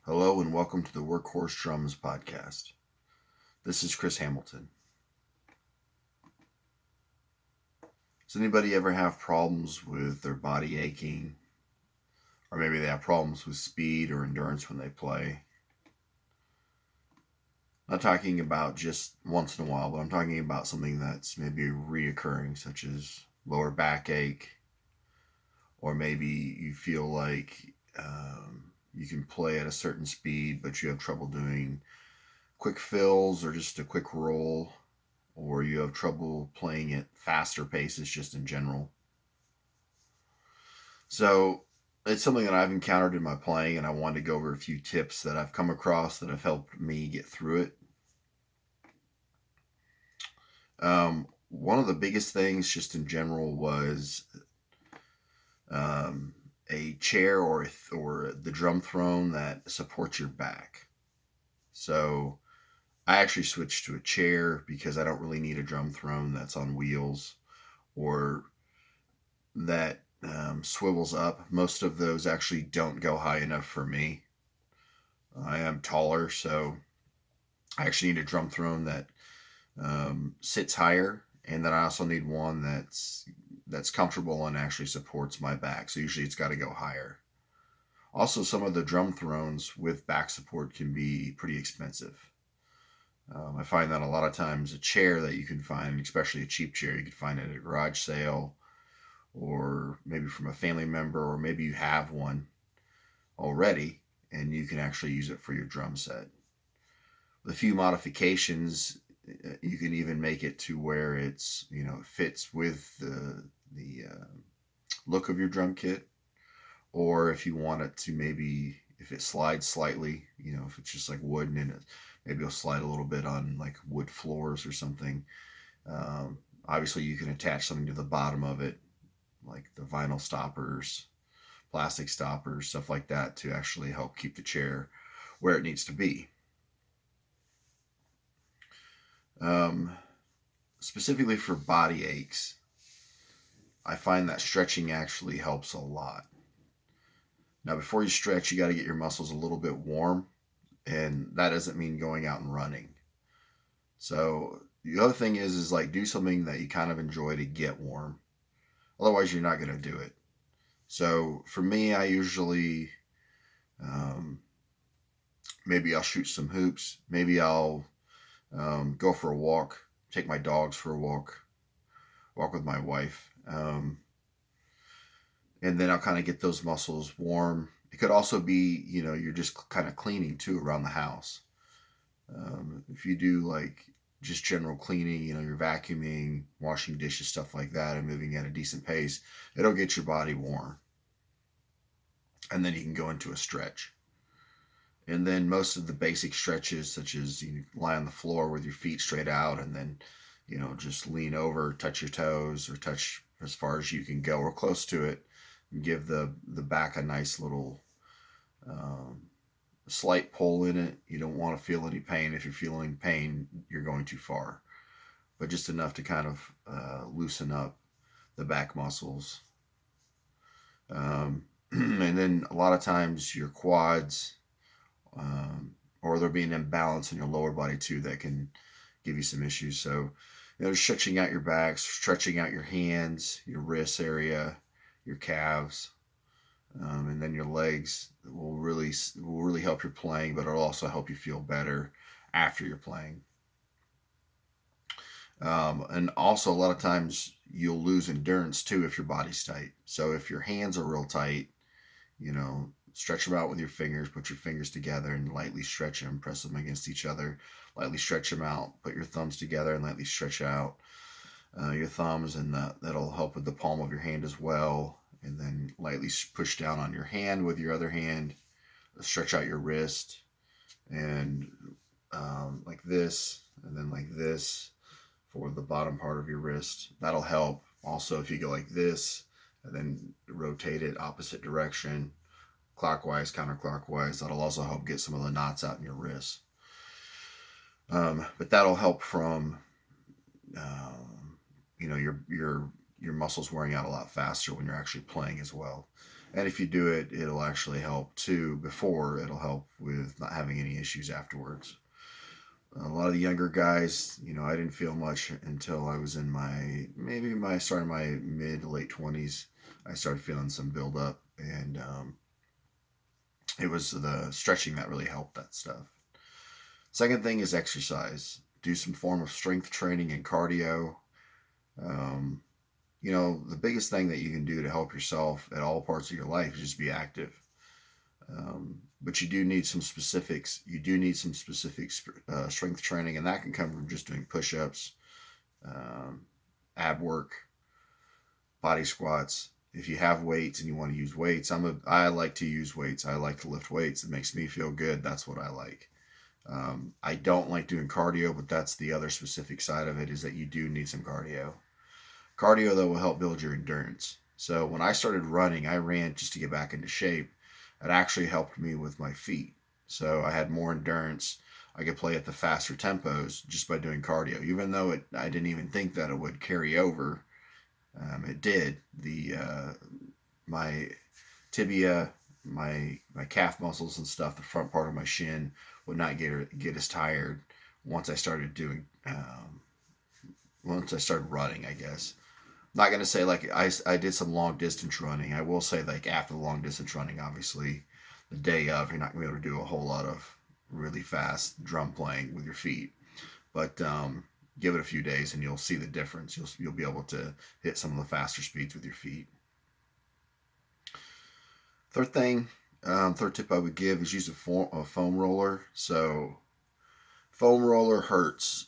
Hello and welcome to the Workhorse Drums podcast. This is Chris Hamilton. Does anybody ever have problems with their body aching? Or maybe they have problems with speed or endurance when they play? I'm not talking about just once in a while, but I'm talking about something that's maybe reoccurring, such as lower backache, or maybe you feel like you can play at a certain speed, but you have trouble doing quick fills or just a quick roll, or you have trouble playing at faster paces just in general. So it's something that I've encountered in my playing, and I wanted to go over a few tips that I've come across that have helped me get through it. One of the biggest things, just in general, was a chair or the drum throne that supports your back. So I actually switched to a chair because I don't really need a drum throne that's on wheels or that swivels up. Most of those actually don't go high enough for me. I am taller, so I actually need a drum throne that sits higher, and then I also need one that's comfortable and actually supports my back. So usually it's got to go higher. Also, some of the drum thrones with back support can be pretty expensive. I find that a lot of times a chair that you can find, especially a cheap chair, you can find at a garage sale or maybe from a family member, or maybe you have one already and you can actually use it for your drum set. With a few modifications, you can even make it to where it's fits with the look of your drum kit, or if you want it to maybe if it slides slightly, if it's just like wood and it maybe it'll slide a little bit on like wood floors or something. Obviously, you can attach something to the bottom of it, like the vinyl stoppers, plastic stoppers, stuff like that, to actually help keep the chair where it needs to be. Um, Specifically for body aches, I find that stretching actually helps a lot. Now, before you stretch, you got to get your muscles a little bit warm, and that doesn't mean going out and running. So the other thing is like do something that you kind of enjoy to get warm. Otherwise, you're not going to do it. So for me, I usually um, maybe I'll shoot some hoops. Maybe I'll go for a walk, take my dogs for a walk with my wife. And then I'll kind of get those muscles warm. It could also be, you're just kind of cleaning too around the house. If you do like just general cleaning, you're vacuuming, washing dishes, stuff like that, and moving at a decent pace, it'll get your body warm. And then you can go into a stretch. And then most of the basic stretches, such as you lie on the floor with your feet straight out and then, just lean over, touch your toes or touch as far as you can go or close to it, and give the back a nice little um, slight pull in it. You don't want to feel any pain. If you're feeling pain, you're going too far, but just enough to kind of loosen up the back muscles. And then a lot of times your quads, or there'll be an imbalance in your lower body too that can give you some issues. So, stretching out your back, stretching out your hands, your wrist area, your calves, and then your legs will really help your playing, but it'll also help you feel better after you're playing. And also, a lot of times you'll lose endurance too if your body's tight. So if your hands are real tight, stretch them out with your fingers. Put your fingers together and lightly stretch them. Press them against each other. Lightly stretch them out. Put your thumbs together and lightly stretch out your thumbs, and that'll help with the palm of your hand as well. And then lightly push down on your hand with your other hand. Stretch out your wrist, and like this, and then like this for the bottom part of your wrist. That'll help. Also, if you go like this and then rotate it opposite direction, clockwise, counterclockwise, that'll also help get some of the knots out in your wrists. But that'll help from your muscles wearing out a lot faster when you're actually playing as well. And if you do it, it'll actually help too. Before, it'll help with not having any issues afterwards. A lot of the younger guys, I didn't feel much until I was in my starting my mid to late 20s. I started feeling some buildup, and it was the stretching that really helped that stuff. Second thing is exercise. Do some form of strength training and cardio. Um, the biggest thing that you can do to help yourself at all parts of your life is just be active. But you do need some specifics. You do need some specific strength training, and that can come from just doing push-ups, um, ab work, body squats. If you have weights and you want to use weights, I like to use weights. I like to lift weights. It makes me feel good. That's what I like. I don't like doing cardio, but that's the other specific side of it, is that you do need some cardio. Cardio, though, will help build your endurance. So when I started running, I ran just to get back into shape. It actually helped me with my feet. So I had more endurance. I could play at the faster tempos just by doing cardio. Even though I didn't even think that it would carry over, it did. My tibia, my calf muscles and stuff, the front part of my shin would not get as tired once I started doing once I started running, I guess. Not gonna say like I did some long distance running. I will say like after the long distance running, obviously, the day of you're not gonna be able to do a whole lot of really fast drum playing with your feet. But give it a few days and you'll see the difference. You'll be able to hit some of the faster speeds with your feet. Third thing, third tip I would give is use a foam roller. So foam roller hurts,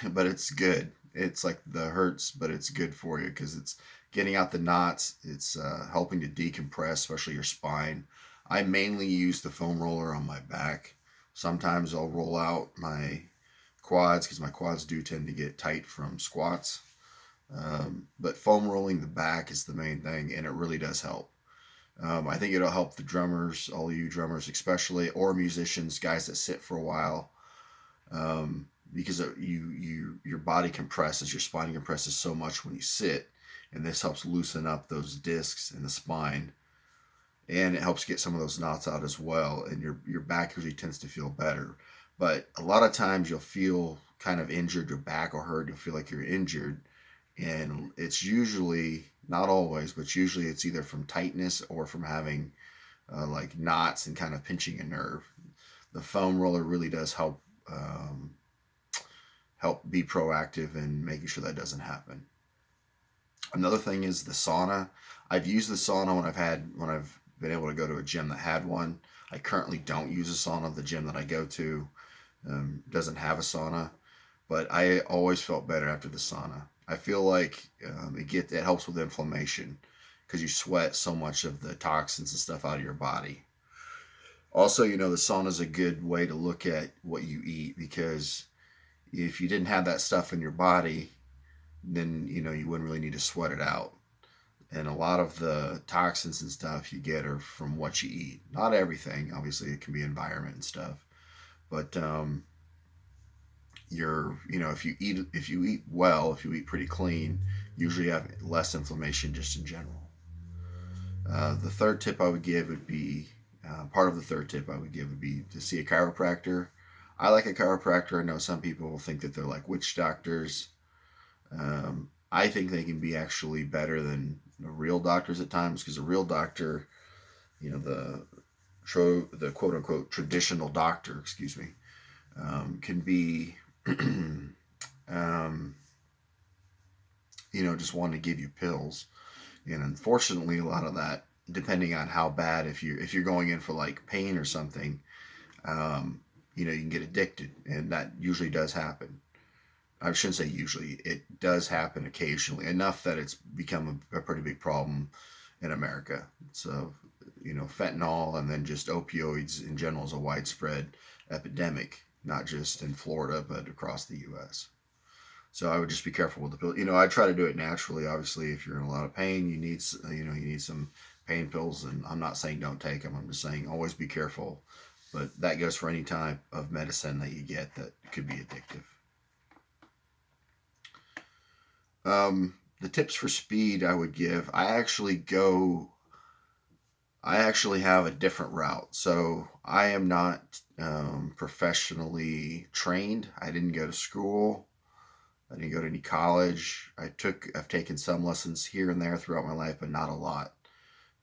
but it's good. It's like the hurts, but it's good for you because it's getting out the knots. It's helping to decompress, especially your spine. I mainly use the foam roller on my back. Sometimes I'll roll out my quads because my quads do tend to get tight from squats. But foam rolling the back is the main thing, and it really does help. I think it'll help the drummers, all you drummers especially, or musicians, guys that sit for a while, because your body compresses, your spine compresses so much when you sit, and this helps loosen up those discs in the spine, and it helps get some of those knots out as well, and your back usually tends to feel better. But a lot of times you'll feel kind of injured, your back will hurt, you'll feel like you're injured, and it's usually not always, but usually it's either from tightness or from having like knots and kind of pinching a nerve. The foam roller really does help be proactive in making sure that doesn't happen. Another thing is the sauna. I've used the sauna when I've been able to go to a gym that had one. I currently don't use a sauna. The gym that I go to doesn't have a sauna, but I always felt better after the sauna. I feel like it helps with inflammation because you sweat so much of the toxins and stuff out of your body. Also, the sauna is a good way to look at what you eat, because if you didn't have that stuff in your body, then you wouldn't really need to sweat it out. And a lot of the toxins and stuff you get are from what you eat. Not everything, obviously, it can be environment and stuff, but if you eat well, if you eat pretty clean, usually you have less inflammation just in general. The third tip I would give would be part of the third tip I would give would be to see a chiropractor. I like a chiropractor. I know some people think that they're like witch doctors. I think they can be actually better than the real doctors at times, because a real doctor, the quote unquote traditional doctor, excuse me, can be, um, just wanting to give you pills. And unfortunately, a lot of that, depending on how bad, if you're going in for like pain or something, you can get addicted, and that usually does happen. I shouldn't say usually. It does happen occasionally, enough that it's become a pretty big problem in America. So, fentanyl and then just opioids in general is a widespread epidemic, not just in Florida, but across the U.S. So I would just be careful with the pill. I try to do it naturally. Obviously, if you're in a lot of pain, you need some pain pills, and I'm not saying don't take them. I'm just saying always be careful. But that goes for any type of medicine that you get that could be addictive. The tips for speed I would give, I actually go I actually have a different route. So I am not professionally trained. I didn't go to school. I didn't go to any college. I've taken some lessons here and there throughout my life, but not a lot.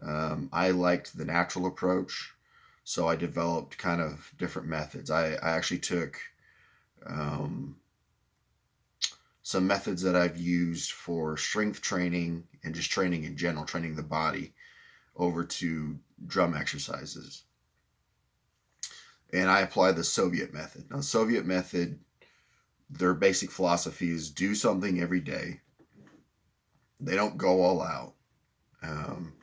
I liked the natural approach, so I developed kind of different methods. I actually took um, some methods that I've used for strength training and just training in general, training the body, over to drum exercises. And I apply the Soviet method. Now, the Soviet method, their basic philosophy is do something every day. They don't go all out. Um,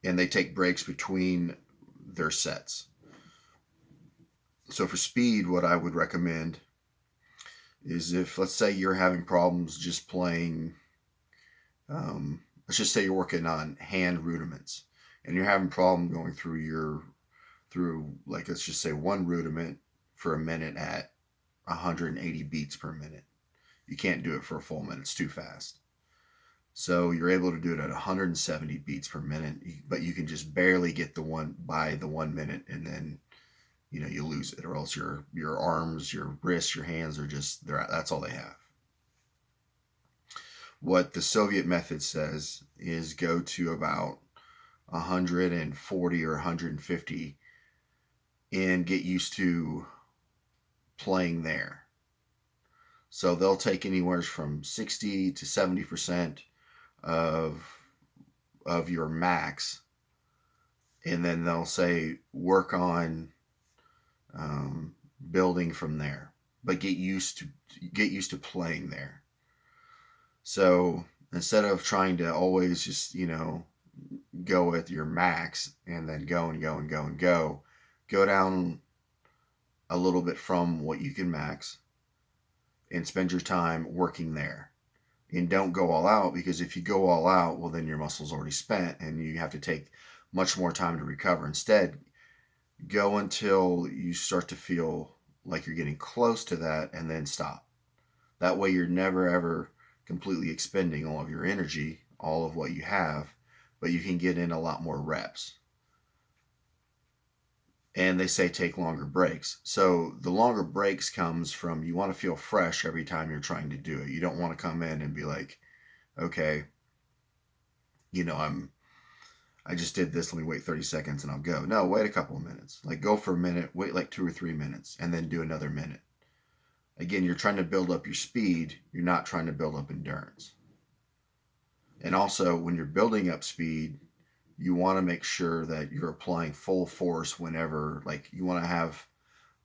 and they take breaks between their sets. So for speed, what I would recommend is if, let's say, you're having problems just playing, let's just say you're working on hand rudiments and you're having problem going through like, let's just say one rudiment for a minute at 180 beats per minute. You can't do it for a full minute. It's too fast. So you're able to do it at 170 beats per minute, but you can just barely get the 1 minute, and then you lose it, or else your arms, your wrists, your hands are just there. That's all they have. What the Soviet method says is go to about 140 or 150 and get used to playing there. So they'll take anywhere from 60 to 70% of your max, and then they'll say work on building from there, but get used to playing there. So instead of trying to always just go with your max and then go and go and go and go down a little bit from what you can max and spend your time working there. And don't go all out, because if you go all out, well, then your muscle's already spent and you have to take much more time to recover. Instead, go until you start to feel like you're getting close to that, and then stop. That way you're never ever completely expending all of your energy, all of what you have, but you can get in a lot more reps. And they say take longer breaks. So the longer breaks comes from, you want to feel fresh every time you're trying to do it. You don't want to come in and be like, okay, I just did this, let me wait 30 seconds and I'll go. No, wait a couple of minutes. Like, go for a minute, wait like 2 or 3 minutes, and then do another minute. Again, you're trying to build up your speed. You're not trying to build up endurance. And also, when you're building up speed, you want to make sure that you're applying full force whenever, like, you want to have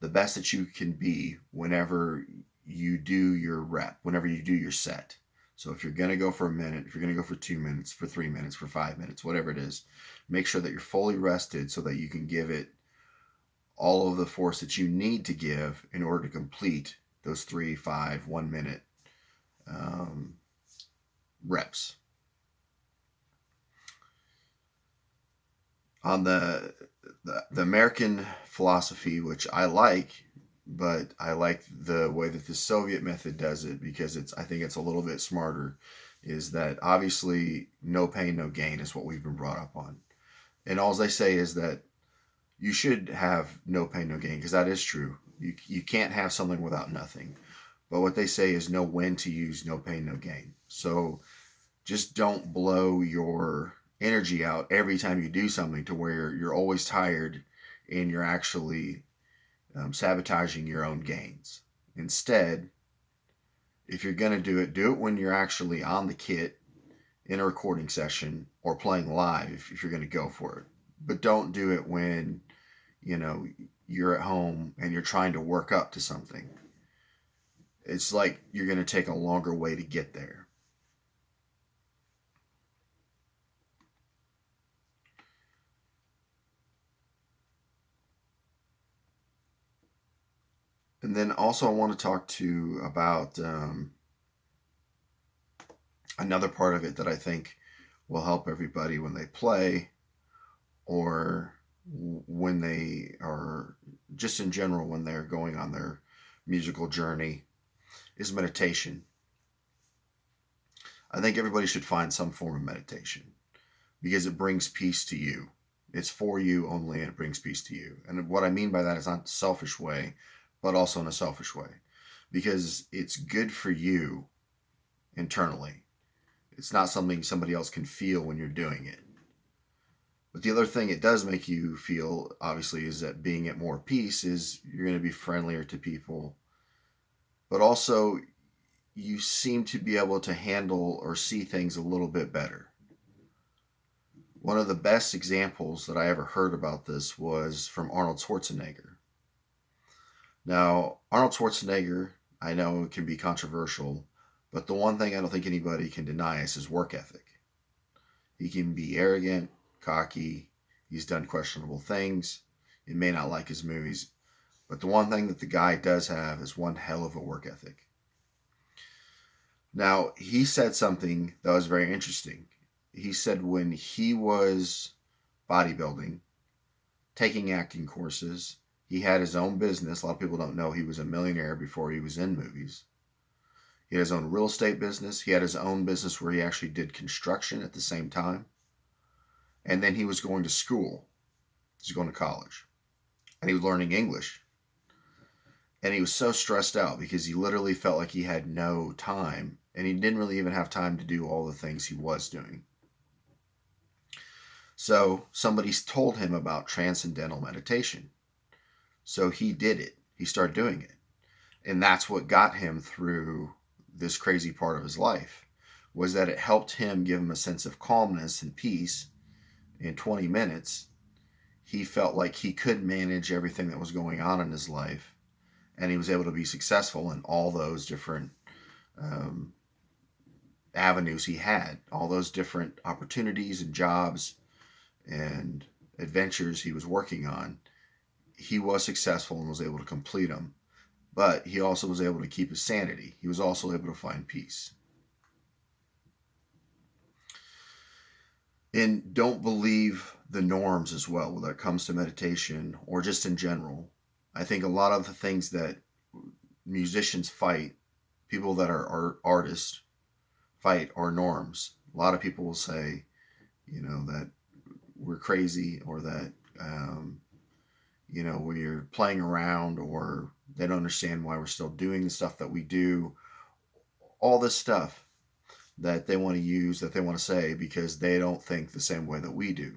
the best that you can be whenever you do your rep, whenever you do your set. So if you're going to go for a minute, if you're going to go for 2 minutes, for 3 minutes, for 5 minutes, whatever it is, make sure that you're fully rested so that you can give it all of the force that you need to give in order to complete those 3, 5, 1 minute reps. On the American philosophy, which I like, but I like the way that the Soviet method does it, because I think it's a little bit smarter, is that obviously no pain, no gain is what we've been brought up on. And all they say is that you should have no pain, no gain, because that is true. You can't have something without nothing. But what they say is know when to use no pain, no gain. So just don't blow your energy out every time you do something to where you're always tired and you're actually sabotaging your own gains. Instead, if you're going to do it when you're actually on the kit in a recording session or playing live, if you're going to go for it. But don't do it when you're at home and you're trying to work up to something. It's like you're going to take a longer way to get there. And then also I want to talk to about another part of it that I think will help everybody when they play, or when they are just in general when they're going on their musical journey, is meditation. I think everybody should find some form of meditation because it brings peace to you. It's for you only, and it brings peace to you. And what I mean by that is not a selfish way, but also in a selfish way, because it's good for you internally. It's not something somebody else can feel when you're doing it. But the other thing it does make you feel, obviously, is that being at more peace is you're going to be friendlier to people, but also you seem to be able to handle or see things a little bit better. One of the best examples that I ever heard about this was from Arnold Schwarzenegger. Now, Arnold Schwarzenegger, I know it can be controversial, but the one thing I don't think anybody can deny is his work ethic. He can be arrogant, cocky, he's done questionable things. You may not like his movies, but the one thing that the guy does have is one hell of a work ethic. Now, he said something that was very interesting. He said when he was bodybuilding, taking acting courses, he had his own business. A lot of people don't know he was a millionaire before he was in movies. He had his own real estate business. He had his own business where he actually did construction at the same time. And then he was going to school. He was going to college. And he was learning English. And he was so stressed out because he literally felt like he had no time. And he didn't really even have time to do all the things he was doing. So somebody told him about transcendental meditation. So he did it. He started doing it. And that's what got him through this crazy part of his life, was that it helped him give him a sense of calmness and peace. In 20 minutes, he felt like he could manage everything that was going on in his life, and he was able to be successful in all those different avenues he had, all those different opportunities and jobs and adventures he was working on. He was successful and was able to complete them, but he also was able to keep his sanity. He was also able to find peace. And don't believe the norms as well when it comes to meditation or just in general. I think a lot of the things that musicians fight, people that are artists fight, are norms. A lot of people will say, that we're crazy, or that, we're playing around, or they don't understand why we're still doing the stuff that we do. All this stuff that they want to use, that they want to say, because they don't think the same way that we do.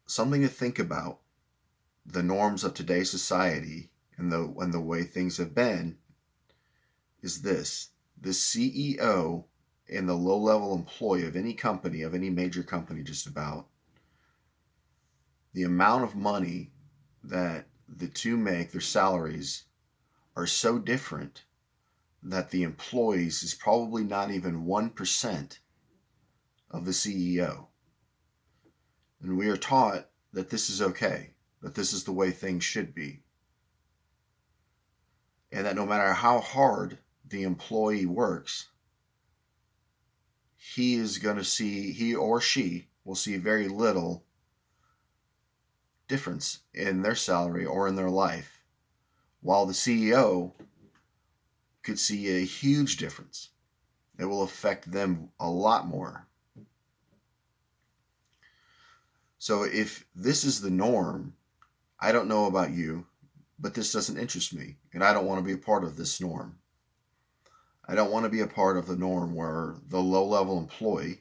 Something to think about, the norms of today's society and the way things have been, is this: the CEO and the low-level employee of any company, of any major company, just about, the amount of money that the two make, their salaries, are so different that the employees is probably not even 1% of the CEO. And we are taught that this is okay, that this is the way things should be. And that no matter how hard the employee works, he or she will see very little difference in their salary or in their life, while the CEO could see a huge difference. It will affect them a lot more. So if this is the norm, I don't know about you, but this doesn't interest me, and I don't want to be a part of this norm. I don't want to be a part of the norm where the low-level employee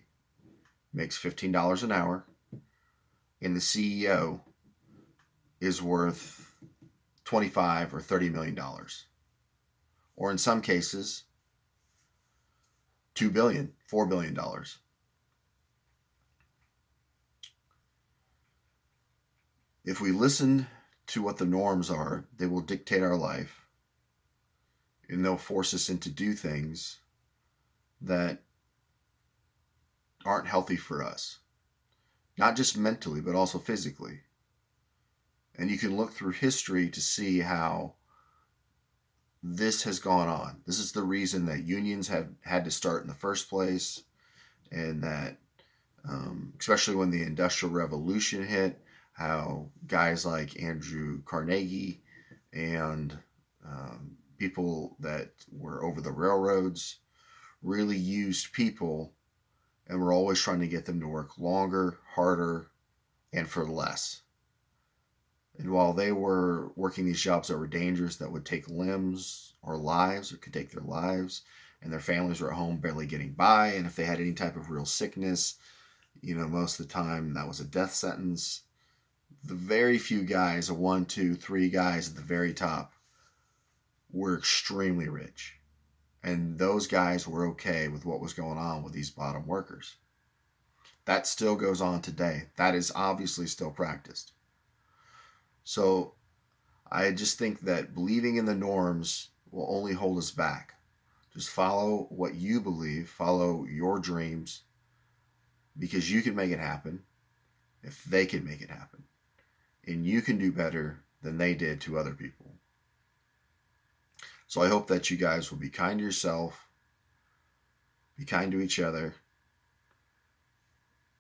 makes $15 an hour and the CEO is worth 25 or $30 million, or in some cases $2 billion, $4 billion. If we listen to what the norms are, they will dictate our life, and they'll force us into do things that aren't healthy for us, not just mentally, but also physically. And you can look through history to see how this has gone on. This is the reason that unions have had to start in the first place, and that, especially when the Industrial Revolution hit, how guys like Andrew Carnegie and people that were over the railroads really used people And we're always trying to get them to work longer, harder, and for less. And while they were working these jobs that were dangerous, that would take limbs or lives, or could take their lives, and their families were at home barely getting by, and if they had any type of real sickness, most of the time that was a death sentence. The very few guys, the 1, 2, 3 guys at the very top, were extremely rich. And those guys were okay with what was going on with these bottom workers. That still goes on today. That is obviously still practiced. So I just think that believing in the norms will only hold us back. Just follow what you believe, follow your dreams, because you can make it happen if they can make it happen. And you can do better than they did to other people. So I hope that you guys will be kind to yourself, be kind to each other,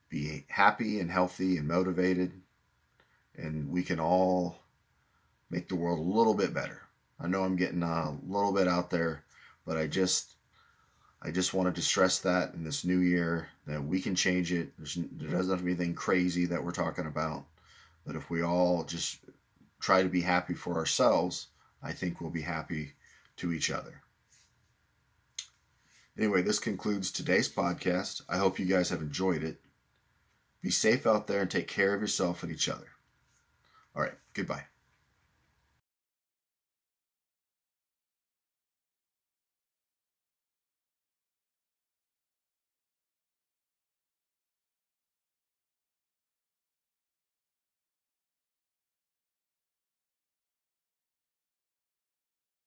be happy and healthy and motivated, and we can all make the world a little bit better. I know I'm getting a little bit out there, but I just wanted to stress that in this new year that we can change it. There doesn't have to be anything crazy that we're talking about, but if we all just try to be happy for ourselves, I think we'll be happy to each other. Anyway, this concludes today's podcast. I hope you guys have enjoyed it. Be safe out there and take care of yourself and each other. All right, goodbye.